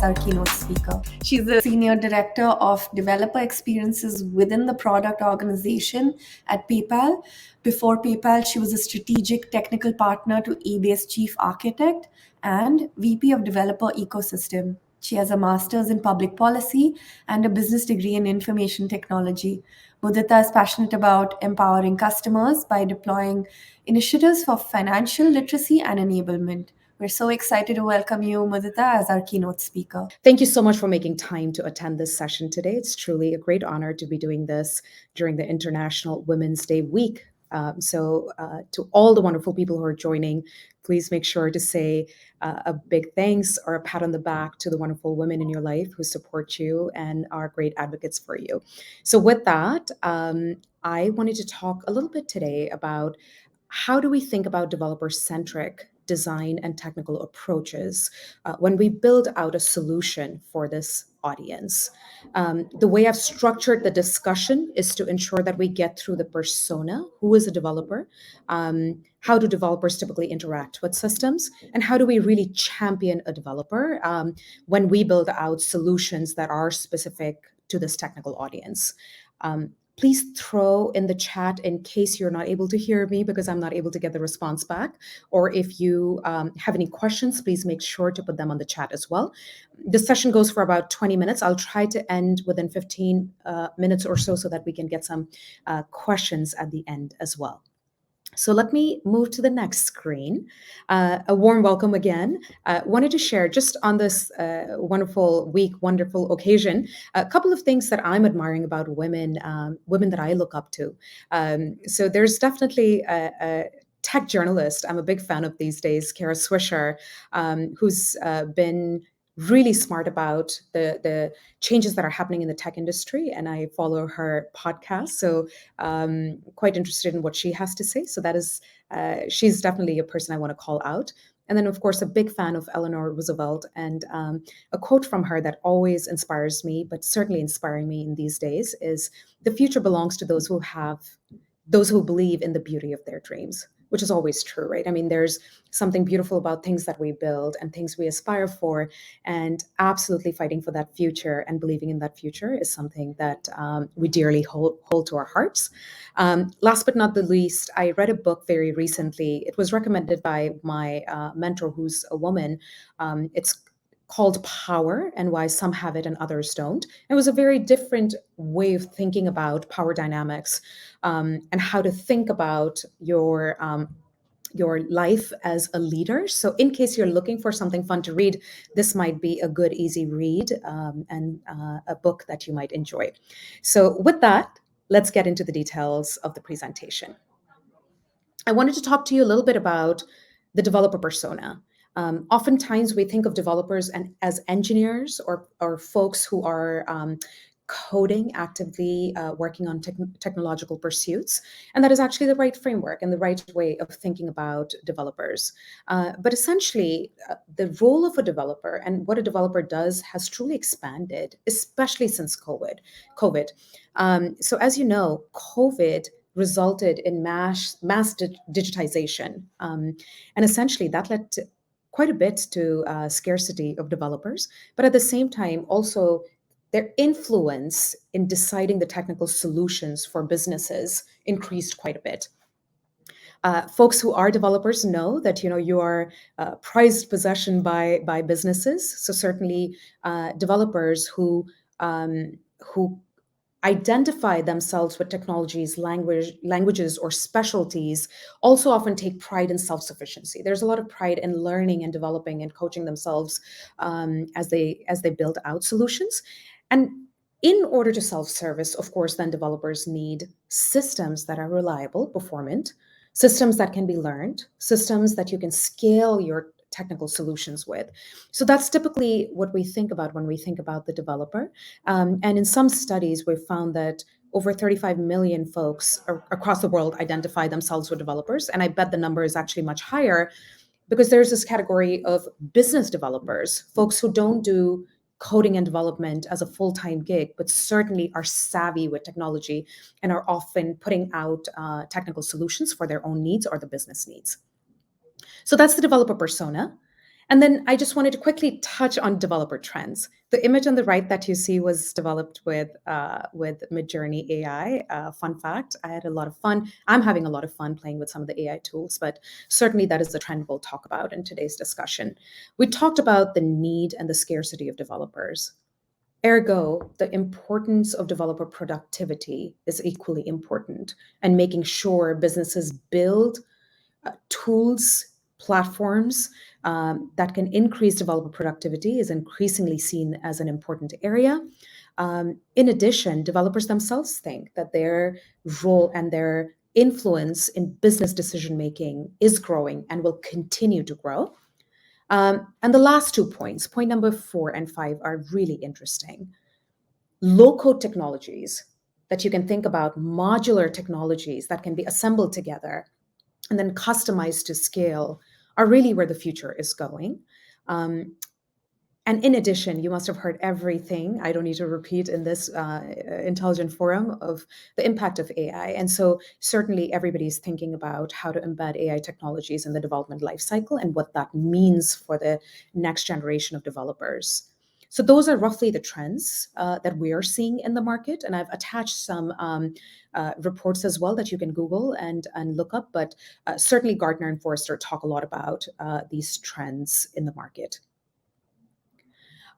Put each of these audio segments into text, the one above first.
our keynote speaker. She's the Senior Director of Developer Experiences within the product organization at PayPal. Before PayPal, she was a strategic technical partner to eBay's chief architect and VP of Developer Ecosystem. She has a master's in public policy and a business degree in information technology. Mudita is passionate about empowering customers by deploying initiatives for financial literacy and enablement. We're so excited to welcome you, Mudita, as our keynote speaker. Thank you so much for making time to attend this session today. It's truly a great honor to be doing this during the International Women's Day week. To all the wonderful people who are joining, please make sure to say a big thanks or a pat on the back to the wonderful women in your life who support you and are great advocates for you. So with that, I wanted to talk a little bit today about how do we think about developer-centric design and technical approaches when we build out a solution for this audience. The way I've structured the discussion is to ensure that we get through the persona, who is a developer, how do developers typically interact with systems, and how do we really champion a developer when we build out solutions that are specific to this technical audience. Please throw in the chat in case you're not able to hear me because I'm not able to get the response back. Or if you have any questions, please make sure to put them on the chat as well. The session goes for about 20 minutes. I'll try to end within 15 minutes or so that we can get some questions at the end as well. So let me move to the next screen. A warm welcome again. Wanted to share just on this wonderful week, wonderful occasion, a couple of things that I'm admiring about women, women that I look up to. So there's definitely a tech journalist I'm a big fan of these days, Kara Swisher, who's been really smart about the changes that are happening in the tech industry, and I follow her podcast, so quite interested in what she has to say. So that is, she's definitely a person I want to call out. And then, of course, a big fan of Eleanor Roosevelt, and a quote from her that always inspires me, but certainly inspiring me in these days, is "The future belongs to those who believe in the beauty of their dreams," which is always true, right? I mean, there's something beautiful about things that we build and things we aspire for, and absolutely fighting for that future and believing in that future is something that we dearly hold to our hearts. Last but not the least, I read a book very recently. It was recommended by my mentor, who's a woman. It's called Power and Why Some Have It and Others Don't. It was a very different way of thinking about power dynamics and how to think about your life as a leader. So in case you're looking for something fun to read, this might be a good, easy read and a book that you might enjoy. So with that, let's get into the details of the presentation. I wanted to talk to you a little bit about the developer persona. Oftentimes we think of developers as engineers or folks who are coding, actively working on technological pursuits. And that is actually the right framework and the right way of thinking about developers. But essentially, the role of a developer and what a developer does has truly expanded, especially since COVID. So as you know, COVID resulted in mass digitization. And essentially that led to quite a bit to scarcity of developers, but at the same time, also their influence in deciding the technical solutions for businesses increased quite a bit. Folks who are developers know that you are prized possession by businesses. So certainly, developers who identify themselves with technologies, languages, or specialties also often take pride in self-sufficiency. There's a lot of pride in learning and developing and coaching themselves as they build out solutions. And in order to self-service, of course, then developers need systems that are reliable, performant, systems that can be learned, systems that you can scale your technical solutions with. So that's typically what we think about when we think about the developer. And in some studies, we've found that over 35 million folks across the world identify themselves with developers. And I bet the number is actually much higher because there's this category of business developers, folks who don't do coding and development as a full-time gig, but certainly are savvy with technology and are often putting out technical solutions for their own needs or the business needs. So that's the developer persona. And then I just wanted to quickly touch on developer trends. The image on the right that you see was developed with Midjourney AI. Fun fact: I had a lot of fun. I'm having a lot of fun playing with some of the AI tools, but certainly that is the trend we'll talk about in today's discussion. We talked about the need and the scarcity of developers. Ergo, the importance of developer productivity is equally important, and making sure businesses build tools, platforms that can increase developer productivity is increasingly seen as an important area. In addition, developers themselves think that their role and their influence in business decision making is growing and will continue to grow. And the last 2 points, point number 4 and 5, are really interesting. Low-code technologies that you can think about, modular technologies that can be assembled together and then customized to scale, are really where the future is going. And in addition, you must have heard everything I don't need to repeat in this intelligent forum of the impact of AI. And so certainly everybody's thinking about how to embed AI technologies in the development lifecycle and what that means for the next generation of developers. So those are roughly the trends that we are seeing in the market. And I've attached some reports as well that you can Google and look up. But certainly Gartner and Forrester talk a lot about these trends in the market.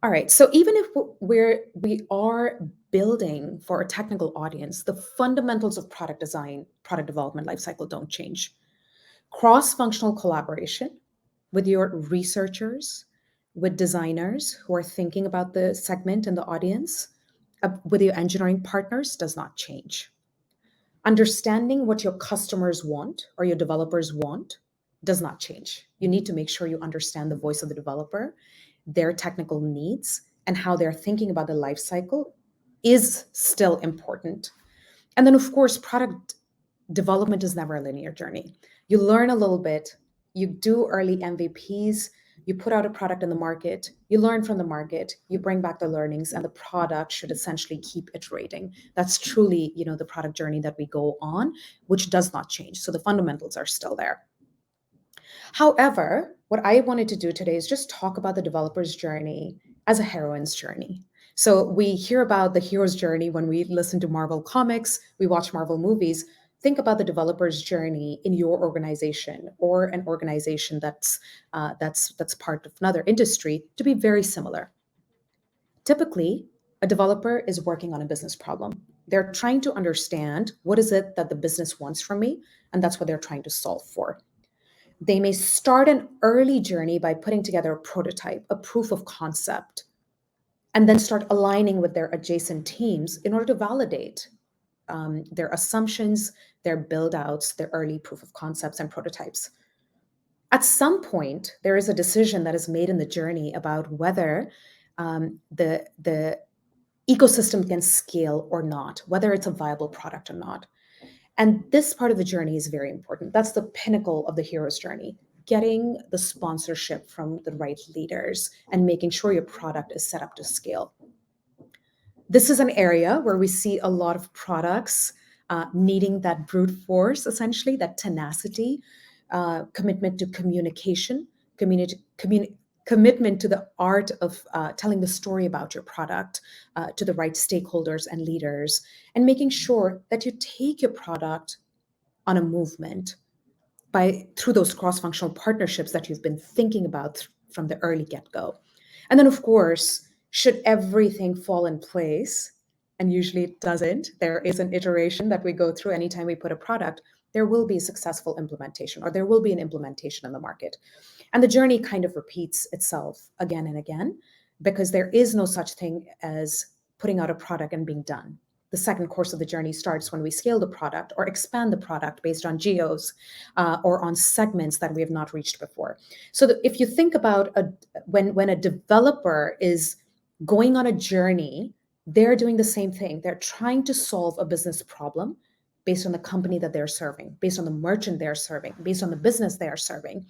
All right, so even if we are building for a technical audience, the fundamentals of product design, product development lifecycle don't change. Cross-functional collaboration with your researchers, with designers who are thinking about the segment and the audience, with your engineering partners does not change. Understanding what your customers want or your developers want does not change. You need to make sure you understand the voice of the developer, their technical needs, and how they're thinking about the life cycle is still important. And then, of course, product development is never a linear journey. You learn a little bit, you do early MVPs, you put out a product in the market, you learn from the market, you bring back the learnings, and the product should essentially keep iterating. That's truly, the product journey that we go on, which does not change. So the fundamentals are still there. However, what I wanted to do today is just talk about the developer's journey as a heroine's journey. So we hear about the hero's journey when we listen to Marvel comics, we watch Marvel movies. Think about the developer's journey in your organization or an organization that's part of another industry to be very similar. Typically, a developer is working on a business problem. They're trying to understand what is it that the business wants from me, and that's what they're trying to solve for. They may start an early journey by putting together a prototype, a proof of concept, and then start aligning with their adjacent teams in order to validate their assumptions, their build-outs, their early proof of concepts and prototypes. At some point, there is a decision that is made in the journey about whether the ecosystem can scale or not, whether it's a viable product or not. And this part of the journey is very important. That's the pinnacle of the hero's journey, getting the sponsorship from the right leaders and making sure your product is set up to scale. This is an area where we see a lot of products needing that brute force, essentially, that tenacity, commitment to communication, commitment to the art of telling the story about your product to the right stakeholders and leaders, and making sure that you take your product on a movement through those cross-functional partnerships that you've been thinking about from the early get-go. And then, of course, should everything fall in place, and usually it doesn't, there is an iteration that we go through anytime we put a product, there will be a successful implementation, or there will be an implementation in the market. And the journey kind of repeats itself again and again, because there is no such thing as putting out a product and being done. The second course of the journey starts when we scale the product or expand the product based on geos or on segments that we have not reached before. So if you think about when a developer is going on a journey, they're doing the same thing. They're trying to solve a business problem based on the company that they're serving, based on the merchant they're serving, based on the business they are serving.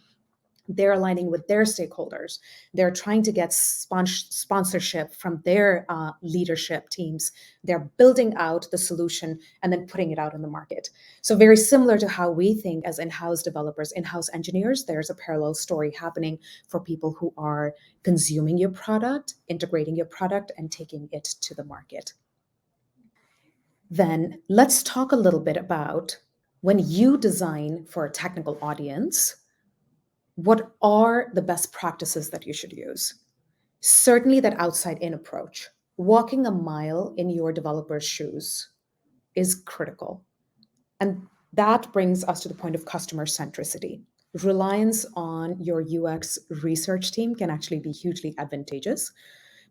They're aligning with their stakeholders. They're trying to get sponsorship from their leadership teams. They're building out the solution and then putting it out in the market. So very similar to how we think as in-house developers, in-house engineers, there's a parallel story happening for people who are consuming your product, integrating your product, and taking it to the market. Then let's talk a little bit about when you design for a technical audience, what are the best practices that you should use? Certainly, that outside in approach, walking a mile in your developer's shoes is critical. And that brings us to the point of customer centricity. Reliance on your UX research team can actually be hugely advantageous.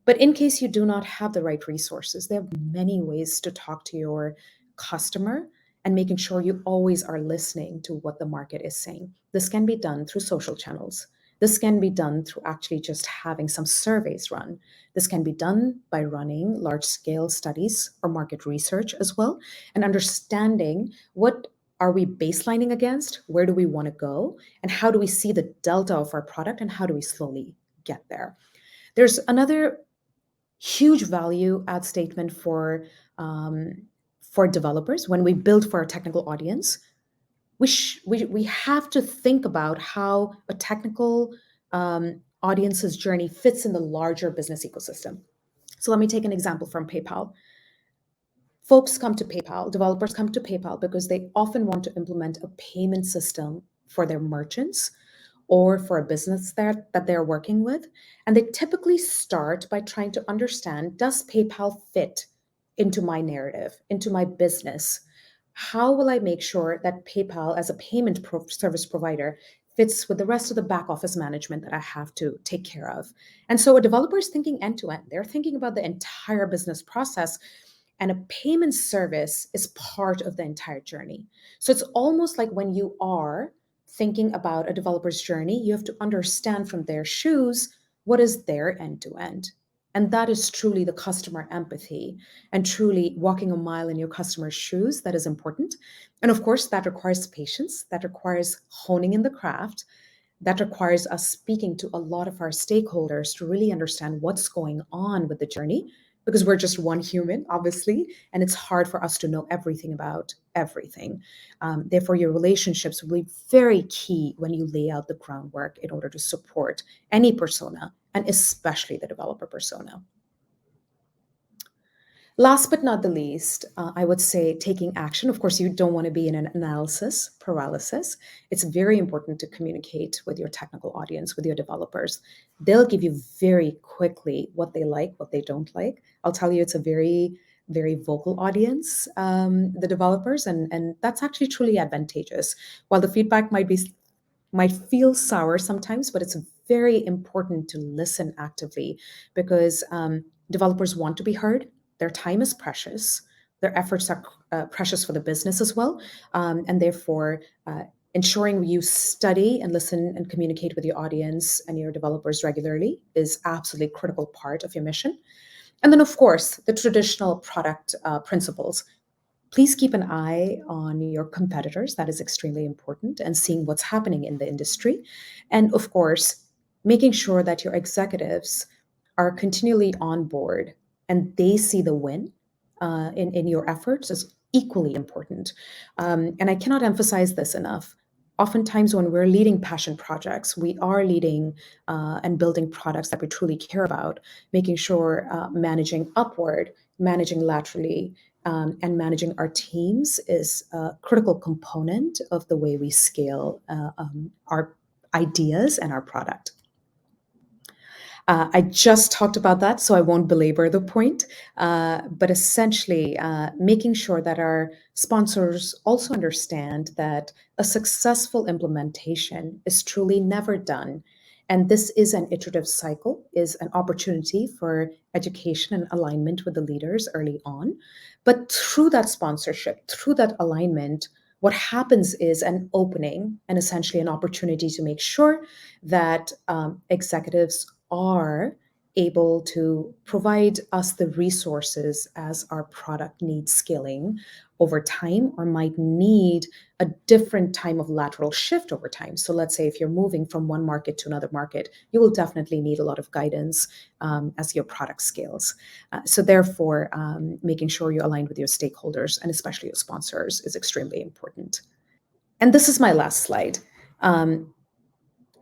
But in case you do not have the right resources, there are many ways to talk to your customer and making sure you always are listening to what the market is saying. This can be done through social channels. This can be done through actually just having some surveys run. This can be done by running large scale studies or market research as well, and understanding what are we baselining against, where do we want to go, and how do we see the delta of our product, and how do we slowly get there. There's another huge value add statement for developers when we build for a technical audience. We have to think about how a technical audience's journey fits in the larger business ecosystem. So let me take an example from PayPal. Folks come to PayPal, developers come to PayPal because they often want to implement a payment system for their merchants or for a business that they're working with. And they typically start by trying to understand, does PayPal fit into my narrative, into my business? How will I make sure that PayPal as a payment service provider fits with the rest of the back office management that I have to take care of? And so a developer is thinking end to end. They're thinking about the entire business process, and a payment service is part of the entire journey. So it's almost like when you are thinking about a developer's journey, you have to understand from their shoes, what is their end to end? And that is truly the customer empathy and truly walking a mile in your customer's shoes. That is important. And of course, that requires patience, that requires honing in the craft, that requires us speaking to a lot of our stakeholders to really understand what's going on with the journey, because we're just one human, obviously, and it's hard for us to know everything about everything. Therefore, your relationships will be very key when you lay out the groundwork in order to support any persona, and especially the developer persona. Last but not the least, I would say taking action. Of course, you don't want to be in an analysis paralysis. It's very important to communicate with your technical audience, with your developers. They'll give you very quickly what they like, what they don't like. I'll tell you, it's a very, very vocal audience, the developers, and that's actually truly advantageous. While the feedback might feel sour sometimes, but it's very important to listen actively because developers want to be heard. Their time is precious. Their efforts are precious for the business as well. And therefore, ensuring you study and listen and communicate with your audience and your developers regularly is absolutely critical part of your mission. And then, of course, the traditional product principles. Please keep an eye on your competitors. That is extremely important, and seeing what's happening in the industry. And of course, making sure that your executives are continually on board and they see the win in your efforts is equally important. And I cannot emphasize this enough. Oftentimes, when we're leading passion projects, we are leading and building products that we truly care about, making sure managing upward, managing laterally, and managing our teams is a critical component of the way we scale our ideas and our product. I just talked about that, so I won't belabor the point. But essentially, making sure that our sponsors also understand that a successful implementation is truly never done. And this is an iterative cycle, is an opportunity for education and alignment with the leaders early on. But through that sponsorship, through that alignment, what happens is an opening and essentially an opportunity to make sure that executives are able to provide us the resources as our product needs scaling over time or might need a different time of lateral shift over time. So let's say if you're moving from one market to another market, you will definitely need a lot of guidance as your product scales. So therefore, making sure you're aligned with your stakeholders and especially your sponsors is extremely important. And this is my last slide.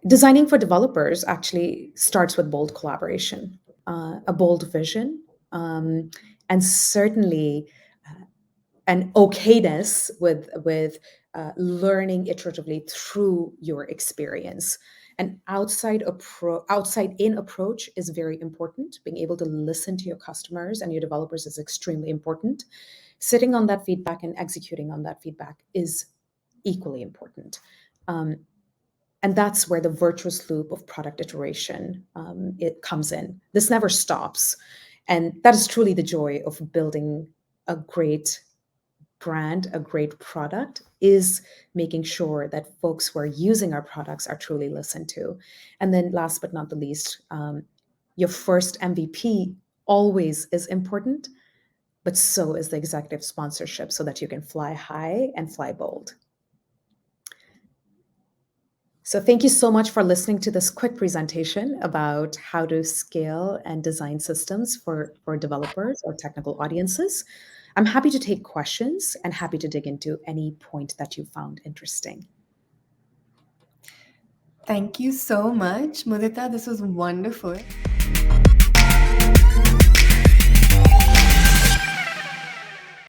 Designing for developers actually starts with bold collaboration, a bold vision, and certainly an okayness with learning iteratively through your experience. An outside in approach is very important. Being able to listen to your customers and your developers is extremely important. Sitting on that feedback and executing on that feedback is equally important. And that's where the virtuous loop of product iteration it comes in. This never stops, and that is truly the joy of building a great brand, a great product, is making sure that folks who are using our products are truly listened to. And then, last but not the least, your first MVP always is important, but so is the executive sponsorship, so that you can fly high and fly bold. So thank you so much for listening to this quick presentation about how to scale and design systems for developers or technical audiences. I'm happy to take questions and happy to dig into any point that you found interesting. Thank you so much, Mudita. This was wonderful.